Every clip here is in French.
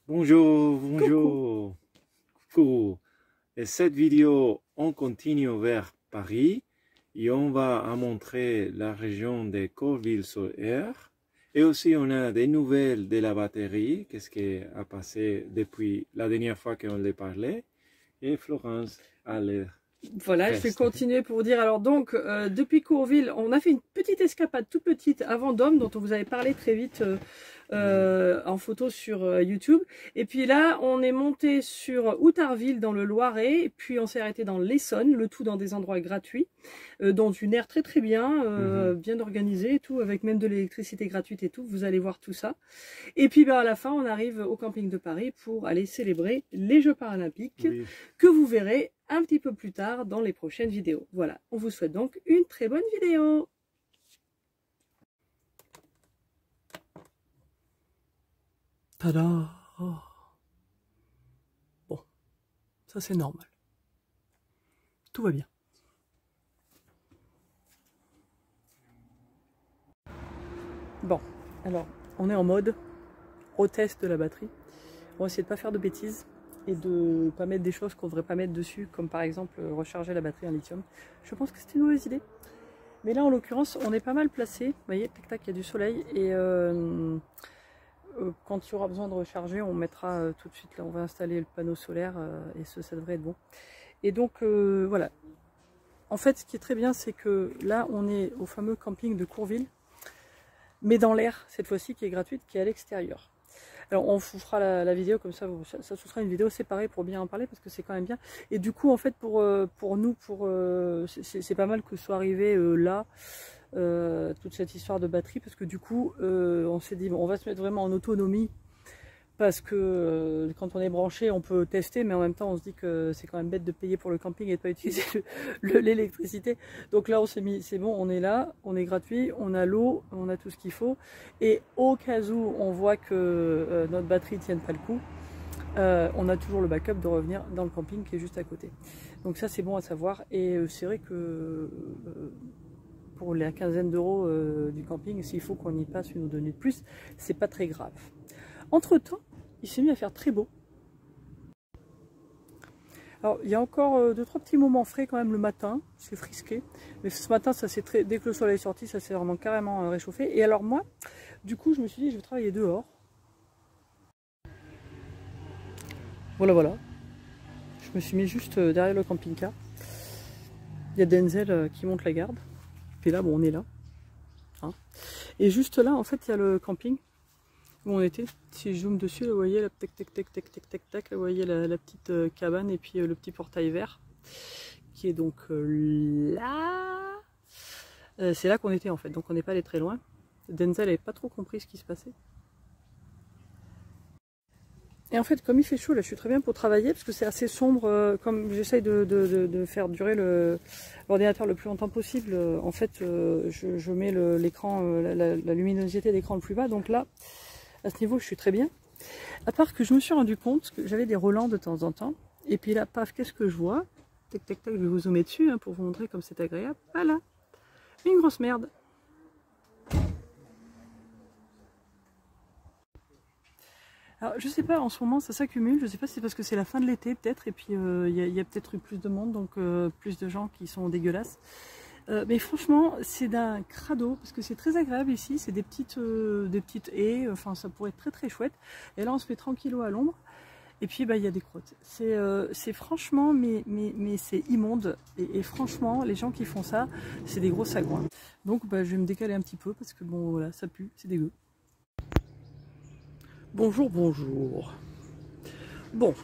Bonjour, Coucou. bonjour. Coucou. Et cette vidéo, on continue vers Paris et on va montrer la région des Corville-sur-Aire. Et aussi, on a des nouvelles de la batterie, qu'est-ce qui a passé depuis la dernière fois qu'on les parlait. Et Florence a l'air. Voilà, je vais continuer pour vous dire. Alors donc, depuis Courville, on a fait une petite escapade toute petite avant Dôme, dont on vous avait parlé très vite en photo sur YouTube. Et puis là, on est monté sur Outarville dans le Loiret, et puis on s'est arrêté dans l'Essonne, le tout dans des endroits gratuits, dans une aire très très bien, bien organisée et tout, avec même de l'électricité gratuite et tout. Vous allez voir tout ça. Et puis à la fin, on arrive au camping de Paris pour aller célébrer les Jeux paralympiques, que vous verrez un petit peu plus tard dans les prochaines vidéos. Voilà, on vous souhaite donc une très bonne vidéo. Tada! Bon, ça c'est normal. Tout va bien. Bon, alors, on est en mode retest de la batterie. On va essayer de pas faire de bêtises et de pas mettre des choses qu'on ne devrait pas mettre dessus, comme par exemple recharger la batterie en lithium. Je pense que c'était une mauvaise idée. Mais là, en l'occurrence, on est pas mal placé. Vous voyez, tac tac, il y a du soleil. Et quand il y aura besoin de recharger, on mettra tout de suite, là, on va installer le panneau solaire et ça devrait être bon. Et donc, voilà. En fait, ce qui est très bien, c'est que là, on est au fameux camping de Courville, mais dans l'air, cette fois-ci, qui est gratuite, qui est à l'extérieur. Alors on vous fera la vidéo comme ça, ça sera une vidéo séparée pour bien en parler parce que c'est quand même bien. Et du coup en fait pour nous, c'est pas mal que ce soit arrivé là, toute cette histoire de batterie, parce que du coup on s'est dit bon, on va se mettre vraiment en autonomie. Parce que quand on est branché, on peut tester, mais en même temps, on se dit que c'est quand même bête de payer pour le camping et de pas utiliser l'électricité. Donc là, on s'est mis, c'est bon, on est là, on est gratuit, on a l'eau, on a tout ce qu'il faut. Et au cas où on voit que notre batterie ne tienne pas le coup, on a toujours le backup de revenir dans le camping qui est juste à côté. Donc ça, c'est bon à savoir. Et c'est vrai que pour la quinzaine d'euros du camping, s'il faut qu'on y passe une ou deux nuits de plus, c'est pas très grave. Entre temps, il s'est mis à faire très beau. Alors, il y a encore 2-3 petits moments frais quand même le matin, c'est frisqué. Mais ce matin, ça s'est dès que le soleil est sorti, ça s'est vraiment carrément réchauffé. Et alors moi, du coup, je me suis dit, je vais travailler dehors. Voilà, voilà. Je me suis mis juste derrière le camping-car. Il y a Denzel qui monte la garde. Puis là, bon, on est là. Hein. Et juste là, en fait, il y a le camping où on était. Si je zoome dessus, là, vous voyez, là, tac, tac, tac, tac, tac, tac, tac, là, vous voyez la petite cabane et puis le petit portail vert qui est donc là. C'est là qu'on était en fait, donc on n'est pas allé très loin. Denzel n'avait pas trop compris ce qui se passait. Et en fait, comme il fait chaud, là, je suis très bien pour travailler parce que c'est assez sombre. Comme j'essaye de faire durer l'ordinateur le plus longtemps possible, en fait, je mets l'écran, la luminosité d'écran le plus bas. Donc là, à ce niveau, je suis très bien. À part que je me suis rendu compte que j'avais des relents de temps en temps. Et puis là, paf, qu'est-ce que je vois? Tac, tac, tac, je vais vous zoomer dessus pour vous montrer comme c'est agréable. Voilà, une grosse merde. Alors, je sais pas, en ce moment, ça s'accumule. Je sais pas si c'est parce que c'est la fin de l'été, peut-être. Et puis, il y a peut-être eu plus de monde, donc plus de gens qui sont dégueulasses. Mais franchement, c'est d'un crado, parce que c'est très agréable ici, c'est des petites haies, enfin ça pourrait être très très chouette. Et là on se met tranquillo à l'ombre, et puis bah, il y a des crottes. C'est franchement, mais c'est immonde, et franchement, les gens qui font ça, c'est des gros sagouins. Donc bah, je vais me décaler un petit peu, parce que bon voilà, ça pue, c'est dégueu. Bonjour, bonjour. Bon,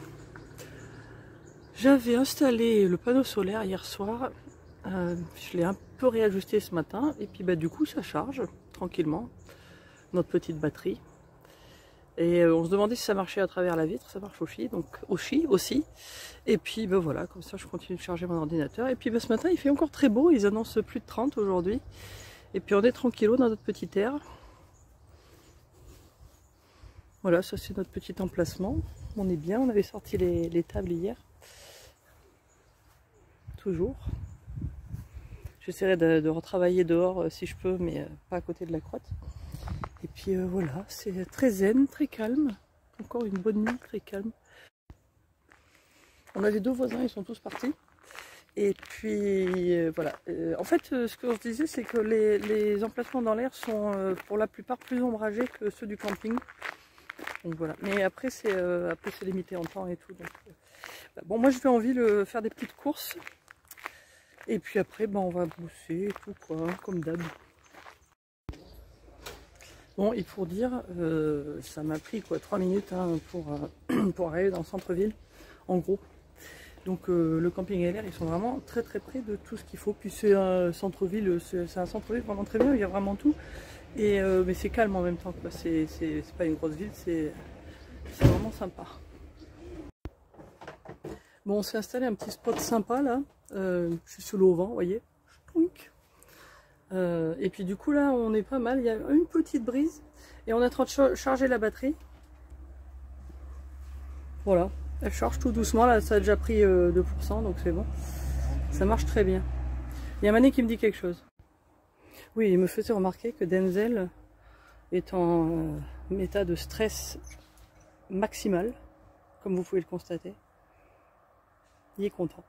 j'avais installé le panneau solaire hier soir. Je l'ai un peu réajusté ce matin et puis bah, du coup ça charge tranquillement notre petite batterie et on se demandait si ça marchait à travers la vitre, ça marche aussi et puis bah, voilà, comme ça je continue de charger mon ordinateur et puis bah, ce matin il fait encore très beau, ils annoncent plus de 30 aujourd'hui et puis on est tranquillo dans notre petite aire. Voilà, ça c'est notre petit emplacement, on est bien, on avait sorti les tables hier, toujours. J'essaierai de retravailler dehors si je peux, mais pas à côté de la crotte. Et puis voilà, c'est très zen, très calme. Donc encore une bonne nuit très calme. On avait 2 voisins, ils sont tous partis. Et puis voilà. En fait, ce que je disais, c'est que les emplacements dans l'air sont pour la plupart plus ombragés que ceux du camping. Donc voilà. Mais après, c'est limité en temps et tout. Donc, bon, moi, je vais envie de faire des petites courses. Et puis après, on va bosser et tout, quoi, comme d'hab. Bon, et pour dire, ça m'a pris quoi 3 minutes hein, pour arriver dans le centre-ville, en gros. Donc le camping et l'air, ils sont vraiment très très près de tout ce qu'il faut. Puis c'est un centre-ville, c'est un centre-ville vraiment très bien, il y a vraiment tout. Et mais c'est calme en même temps, quoi. C'est pas une grosse ville, c'est vraiment sympa. Bon, on s'est installé un petit spot sympa là. Je suis sous l'auvent, vous voyez. Et puis du coup là, on est pas mal. Il y a une petite brise et on est en train de charger la batterie. Voilà. Elle charge tout doucement, là ça a déjà pris 2%, donc c'est bon. Ça marche très bien. Il y a Mané qui me dit quelque chose. Oui, il me faisait remarquer que Denzel est en état de stress maximal, comme vous pouvez le constater. Il est content.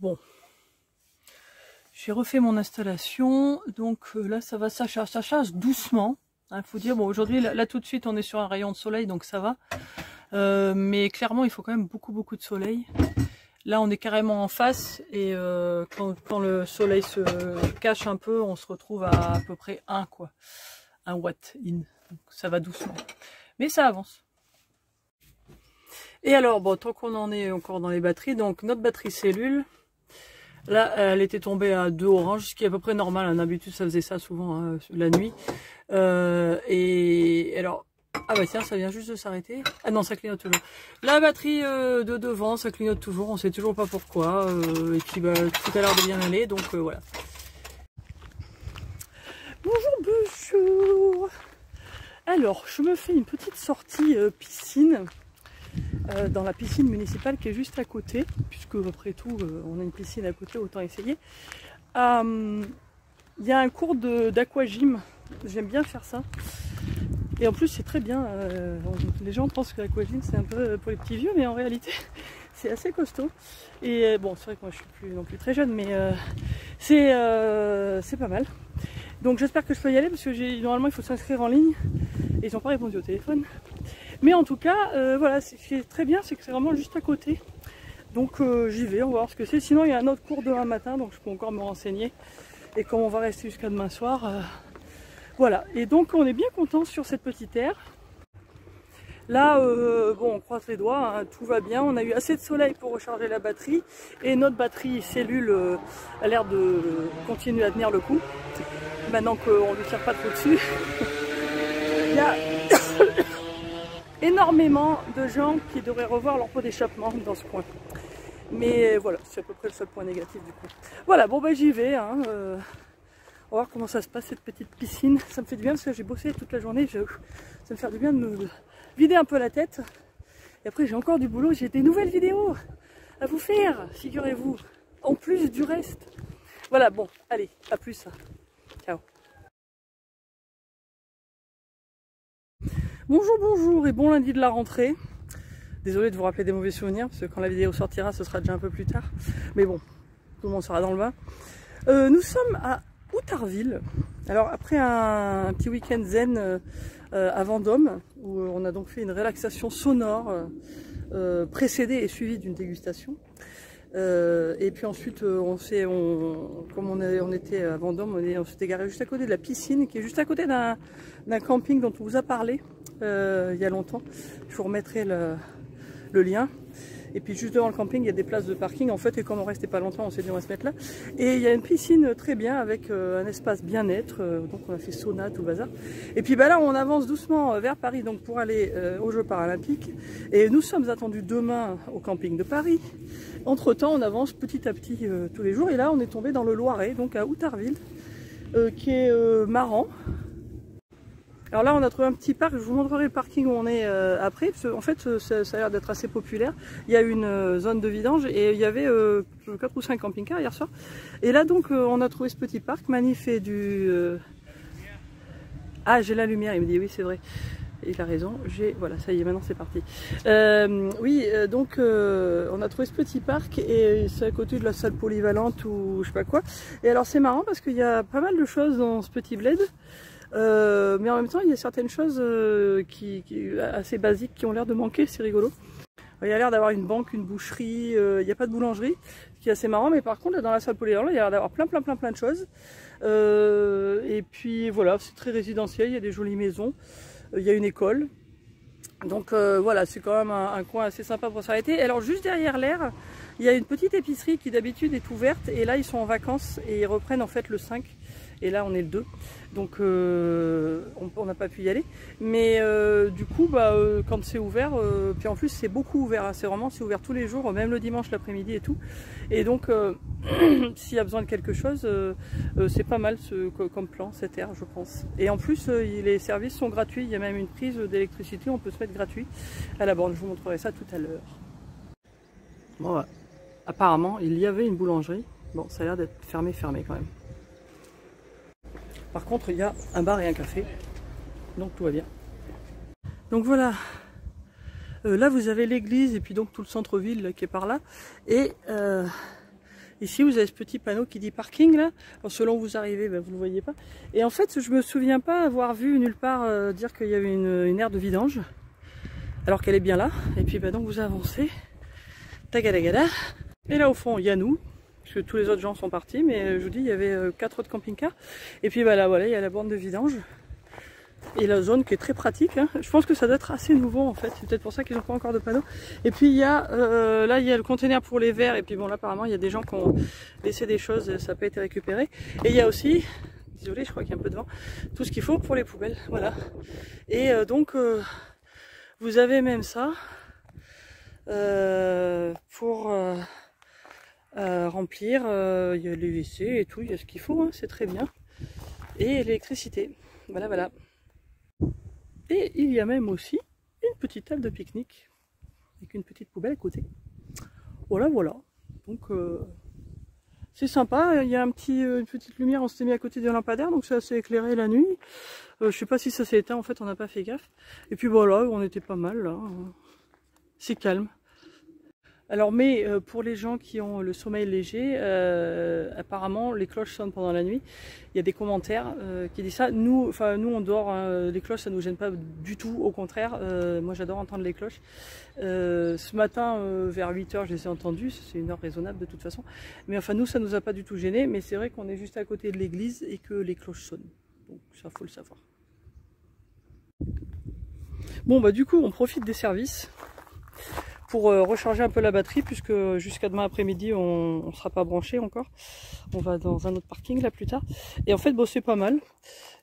Bon. J'ai refait mon installation, donc là ça va, ça charge doucement. Il faut dire, bon aujourd'hui là tout de suite on est sur un rayon de soleil donc ça va, mais clairement il faut quand même beaucoup de soleil. Là on est carrément en face et quand le soleil se cache un peu on se retrouve à peu près 1 watt in, donc ça va doucement, mais ça avance. Et alors bon, tant qu'on en est encore dans les batteries, donc notre batterie cellule, là elle était tombée à 2 oranges, ce qui est à peu près normal, hein. D'habitude ça faisait ça souvent hein, la nuit. Et alors, ah bah tiens, ça vient juste de s'arrêter. Ah non, ça clignote toujours. La batterie de devant, ça clignote toujours, on sait toujours pas pourquoi. Et puis bah, tout a l'air de bien aller, donc voilà. Bonjour. Alors, je me fais une petite sortie piscine dans la piscine municipale qui est juste à côté, puisque après tout, on a une piscine à côté, autant essayer. Il y a un cours d'aquagym. J'aime bien faire ça. Et en plus c'est très bien. Les gens pensent que l'aquagym c'est un peu pour les petits vieux, mais en réalité c'est assez costaud. Et bon, c'est vrai que moi je suis plus non plus très jeune, mais c'est pas mal. Donc j'espère que je peux y aller parce que normalement il faut s'inscrire en ligne et ils n'ont pas répondu au téléphone. Mais en tout cas, voilà, ce qui est très bien, c'est que c'est vraiment juste à côté. Donc j'y vais, on va voir ce que c'est. Sinon il y a un autre cours demain matin, donc je peux encore me renseigner. Et comme on va rester jusqu'à demain soir, voilà. Et donc on est bien content sur cette petite aire. Là, bon, on croise les doigts, hein, tout va bien. On a eu assez de soleil pour recharger la batterie. Et notre batterie cellule a l'air de continuer à tenir le coup. Maintenant qu'on ne lui tire pas trop dessus. Il y a énormément de gens qui devraient revoir leur pot d'échappement dans ce coin. Mais voilà, c'est à peu près le seul point négatif du coup. Voilà, bon ben j'y vais. Hein, on va voir comment ça se passe cette petite piscine. Ça me fait du bien parce que j'ai bossé toute la journée. Ça me fait du bien de me vider un peu la tête. Et après j'ai encore du boulot. J'ai des nouvelles vidéos à vous faire, figurez-vous. En plus du reste. Voilà, bon, allez, à plus. Ciao. Bonjour, bonjour et bon lundi de la rentrée. Désolée de vous rappeler des mauvais souvenirs, parce que quand la vidéo sortira, ce sera déjà un peu plus tard. Mais bon, tout le monde sera dans le bain. Nous sommes à Outarville. Alors après un petit week-end zen à Vendôme, où on a donc fait une relaxation sonore précédée et suivie d'une dégustation. Et puis ensuite, comme on était à Vendôme, on s'était garé juste à côté de la piscine, qui est juste à côté d'un camping dont on vous a parlé il y a longtemps. Je vous remettrai le lien. Et puis juste devant le camping, il y a des places de parking en fait, et comme on restait pas longtemps, on s'est dit on va se mettre là. Et il y a une piscine très bien avec un espace bien-être, donc on a fait sauna, tout le bazar. Et puis bah là, on avance doucement vers Paris donc pour aller aux Jeux Paralympiques. Et nous sommes attendus demain au camping de Paris. Entre temps, on avance petit à petit tous les jours. Et là, on est tombé dans le Loiret, donc à Outarville, qui est marrant. Alors là on a trouvé un petit parc, je vous montrerai le parking où on est après, parce qu'en fait ça a l'air d'être assez populaire. Il y a une zone de vidange et il y avait 4 ou 5 camping-cars hier soir. Et là donc on a trouvé ce petit parc, Mani fait du... Ah j'ai la lumière, il me dit oui c'est vrai. il a raison, voilà, ça y est, maintenant c'est parti. Donc on a trouvé ce petit parc et c'est à côté de la salle polyvalente ou je sais pas quoi. Et alors c'est marrant parce qu'il y a pas mal de choses dans ce petit bled. Mais en même temps il y a certaines choses assez basiques qui ont l'air de manquer, c'est rigolo. Il y a l'air d'avoir une banque, une boucherie, il n'y a pas de boulangerie, ce qui est assez marrant, mais par contre dans la salle polyvalente il y a l'air d'avoir plein de choses. Et puis voilà, c'est très résidentiel, il y a des jolies maisons, il y a une école. Donc voilà, c'est quand même un coin assez sympa pour s'arrêter. Alors juste derrière l'air, il y a une petite épicerie qui d'habitude est ouverte et là ils sont en vacances et ils reprennent en fait le 5. Et là on est le 2, donc on n'a pas pu y aller. Mais du coup, quand c'est ouvert, puis en plus c'est beaucoup ouvert, hein, c'est ouvert tous les jours, même le dimanche l'après-midi et tout. Et donc s'il y a besoin de quelque chose, c'est pas mal comme plan, cette aire je pense. Et en plus les services sont gratuits, il y a même une prise d'électricité, on peut se mettre gratuit à la borne, je vous montrerai ça tout à l'heure. Bon, apparemment il y avait une boulangerie, bon ça a l'air d'être fermé quand même. Par contre, il y a un bar et un café, donc tout va bien. Donc voilà, là vous avez l'église et puis donc tout le centre-ville qui est par là. Et ici vous avez ce petit panneau qui dit parking là. Alors, selon où vous arrivez, vous ne le voyez pas. Et en fait, je me souviens pas avoir vu nulle part dire qu'il y avait une aire de vidange, alors qu'elle est bien là. Et puis donc vous avancez, tagadagada. Et là au fond, il y a nous. Parce que tous les autres gens sont partis, mais je vous dis, il y avait 4 autres camping-cars. Et puis là, voilà, il y a la borne de vidange. Et la zone qui est très pratique. Hein. Je pense que ça doit être assez nouveau en fait. C'est peut-être pour ça qu'ils n'ont pas encore de panneaux. Et puis il y a, là, il y a le conteneur pour les verres. Et puis bon, là, apparemment, il y a des gens qui ont laissé des choses, ça n'a pas été récupéré. Et il y a aussi, désolé, je crois qu'il y a un peu de vent, tout ce qu'il faut pour les poubelles. Voilà. Et donc, vous avez même ça pour... remplir, il y a les WC et tout, il y a ce qu'il faut, hein, c'est très bien. Et l'électricité, voilà. Et il y a même aussi une petite table de pique-nique avec une petite poubelle à côté. Voilà. Donc c'est sympa, il y a une petite lumière, on s'est mis à côté du lampadaire, donc c'est assez éclairé la nuit. Je sais pas si ça s'est éteint, en fait on n'a pas fait gaffe. Et puis voilà, on était pas mal là, c'est calme. Alors, mais pour les gens qui ont le sommeil léger, apparemment les cloches sonnent pendant la nuit. Il y a des commentaires qui disent ça. Nous on dort, hein, les cloches ça nous gêne pas du tout, au contraire. Moi j'adore entendre les cloches. Ce matin vers 8 h je les ai entendues, c'est une heure raisonnable de toute façon. Mais enfin nous ça nous a pas du tout gêné, mais c'est vrai qu'on est juste à côté de l'église et que les cloches sonnent. Donc ça faut le savoir. Bon du coup on profite des services pour recharger un peu la batterie, puisque jusqu'à demain après-midi on ne sera pas branché encore. On va dans un autre parking là plus tard. Et en fait c'est pas mal.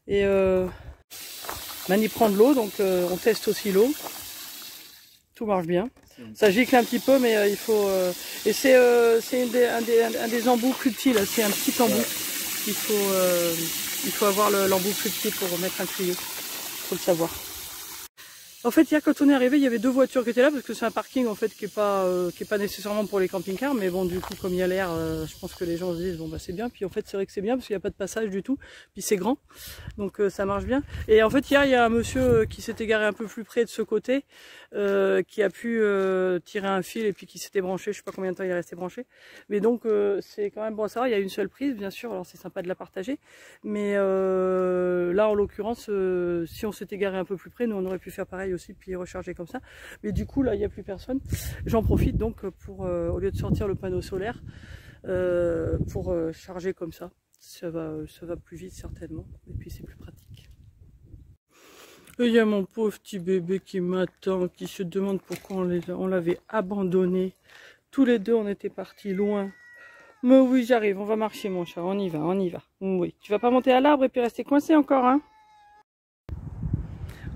Et Mani prend de l'eau, donc on teste aussi l'eau. Tout marche bien. Ça gicle un petit peu, mais il faut... et c'est un des embouts plus petits là, c'est un petit embout. Il faut avoir l'embout plus petit pour mettre un tuyau. Il faut le savoir. En fait, hier, quand on est arrivé, il y avait 2 voitures qui étaient là, parce que c'est un parking en fait qui est pas nécessairement pour les camping-cars, mais bon, du coup, comme il y a l'air, je pense que les gens se disent bon c'est bien. Puis en fait, c'est vrai que c'est bien parce qu'il n'y a pas de passage du tout, puis c'est grand, donc ça marche bien. Et en fait, hier, il y a un monsieur qui s'était garé un peu plus près de ce côté, qui a pu tirer un fil et puis qui s'était branché. Je sais pas combien de temps il est resté branché, mais donc c'est quand même bon à savoir. Il y a une seule prise, bien sûr, alors c'est sympa de la partager, mais là, en l'occurrence, si on s'était garé un peu plus près, nous on aurait pu faire pareil aussi, puis recharger comme ça. Mais du coup là il n'y a plus personne. J'en profite donc pour au lieu de sortir le panneau solaire, pour charger comme ça. Ça va plus vite certainement, et puis c'est plus pratique. Et il y a mon pauvre petit bébé qui m'attend, qui se demande pourquoi on l'avait abandonné. Tous les deux on était partis loin. Mais oui, j'arrive, on va marcher mon chat, on y va. Oui, tu vas pas monter à l'arbre et puis rester coincé encore, hein?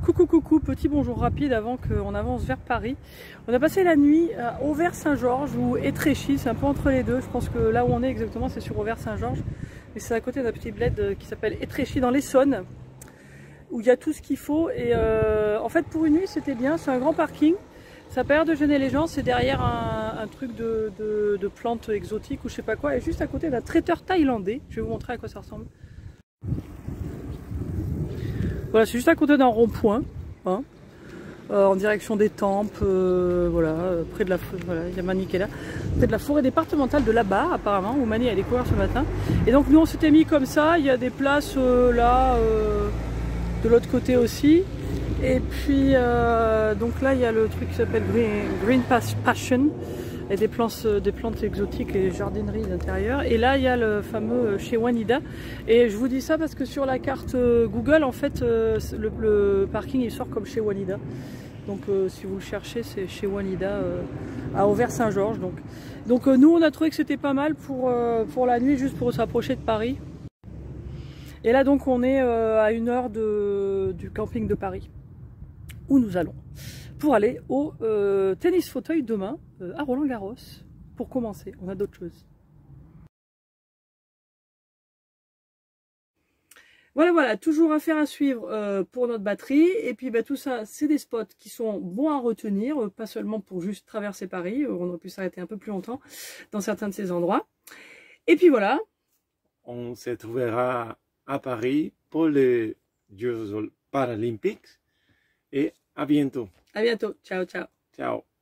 Coucou, petit bonjour rapide avant qu'on avance vers Paris. On a passé la nuit à Auvers-Saint-Georges ou Étréchy, c'est un peu entre les deux. Je pense que là où on est exactement c'est sur Auvers-Saint-Georges. Mais c'est à côté d'un petit bled qui s'appelle Étréchy dans l'Essonne, où il y a tout ce qu'il faut. Et en fait pour une nuit c'était bien, c'est un grand parking. Ça n'a pas l'air de gêner les gens, c'est derrière un truc de plantes exotiques ou je sais pas quoi. Et juste à côté d'un traiteur thaïlandais, je vais vous montrer à quoi ça ressemble. Voilà, c'est juste à côté d'un rond-point, hein. en direction des Tempes, voilà, près de la, voilà, il y a Mani qui est là, près de la forêt départementale de là-bas apparemment, où Mani a découvert ce matin. Et donc nous on s'était mis comme ça, il y a des places là, de l'autre côté aussi. Et puis donc là il y a le truc qui s'appelle Green Passion, et des plantes exotiques et jardineries d'intérieur. Et là il y a le fameux chez Wanida. Et je vous dis ça parce que sur la carte Google en fait le parking il sort comme chez Wanida. Donc si vous le cherchez c'est chez Wanida à Auvers-Saint-Georges. Donc nous on a trouvé que c'était pas mal pour la nuit, juste pour s'approcher de Paris. Et là donc on est à 1 heure du camping de Paris, où nous allons pour aller au tennis fauteuil demain à Roland-Garros. Pour commencer, on a d'autres choses. Voilà, toujours affaire à suivre pour notre batterie. Et puis tout ça, c'est des spots qui sont bons à retenir, pas seulement pour juste traverser Paris. On aurait pu s'arrêter un peu plus longtemps dans certains de ces endroits. Et puis voilà. On se trouvera à Paris pour les Jeux Paralympiques et à bientôt. À bientôt. Ciao, ciao. Ciao.